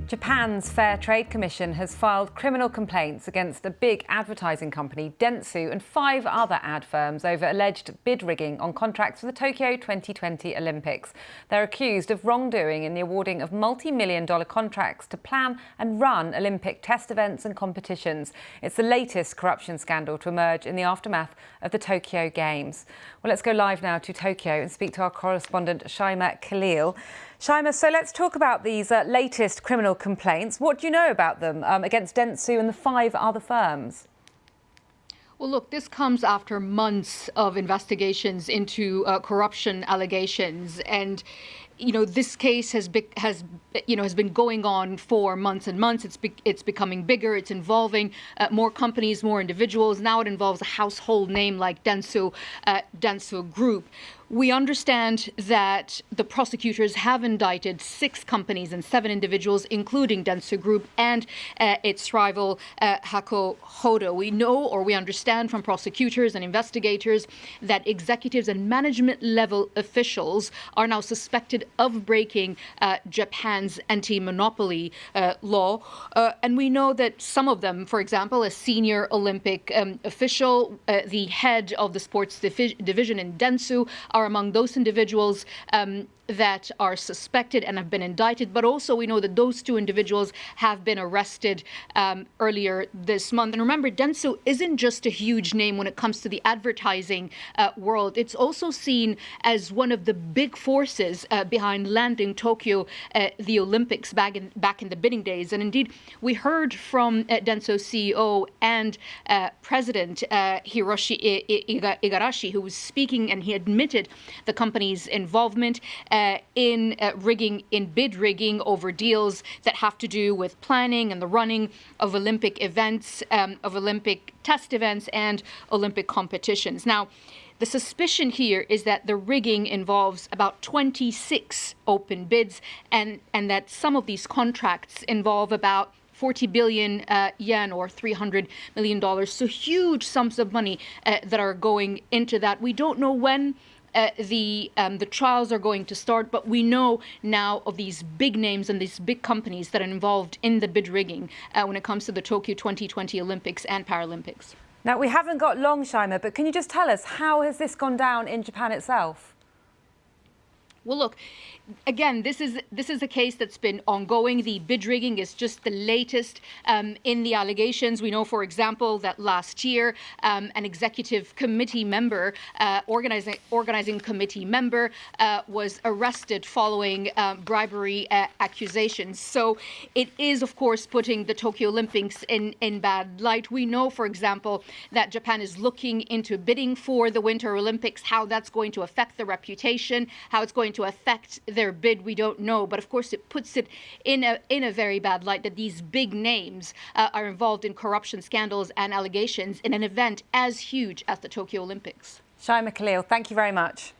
Japan's Fair Trade Commission has filed criminal complaints against a big advertising company, Dentsu, and 5 other ad firms over alleged bid rigging on contracts for the Tokyo 2020 Olympics. They're accused of wrongdoing in the awarding of multi-million-dollar contracts to plan and run Olympic test events and competitions. It's the latest corruption scandal to emerge in the aftermath of the Tokyo Games. Well, let's go live now to Tokyo and speak to our correspondent Shaima Khalil. Shaima, so let's talk about these latest criminal complaints. What do you know about them against Dentsu and the 5 other firms? Well, look, this comes after months of investigations into corruption allegations, and this case has been going on for months and months. It's becoming bigger. It's involving more companies, more individuals. Now it involves a household name like Dentsu Group. We understand that the prosecutors have indicted 6 companies and 7 individuals, including Dentsu Group and its rival Hakuhodo. We know, or we understand from prosecutors and investigators, that executives and management level officials are now suspected of breaking Japan's anti-monopoly law. And we know that some of them, for example, a senior Olympic official, the head of the sports division in Dentsu, are among those individuals that are suspected and have been indicted. But also we know that those 2 individuals have been arrested earlier this month. And remember, Dentsu isn't just a huge name when it comes to the advertising world. It's also seen as one of the big forces behind landing Tokyo, the Olympics, back in the bidding days. And indeed, we heard from Dentsu CEO and President Hiroshi Igarashi, who was speaking, and he admitted the company's involvement in bid rigging over deals that have to do with planning and the running of Olympic events, of Olympic test events and Olympic competitions. Now, the suspicion here is that the rigging involves about 26 open bids, and that some of these contracts involve about 40 billion yen or $300 million. So huge sums of money that are going into that. We don't know when the trials are going to start, but we know now of these big names and these big companies that are involved in the bid rigging when it comes to the Tokyo 2020 Olympics and Paralympics. Now, we haven't got long, Shaima, but can you just tell us, how has this gone down in Japan itself? Well, look, again, this is a case that's been ongoing. The bid rigging is just the latest in the allegations. We know, for example, that last year an executive committee member, organizing committee member, was arrested following bribery accusations. So it is, of course, putting the Tokyo Olympics in bad light. We know, for example, that Japan is looking into bidding for the Winter Olympics. How that's going to affect the reputation, how it's going to affect their bid, we don't know. But of course, it puts it in a very bad light that these big names are involved in corruption scandals and allegations in an event as huge as the Tokyo Olympics. Shaima Khalil, thank you very much.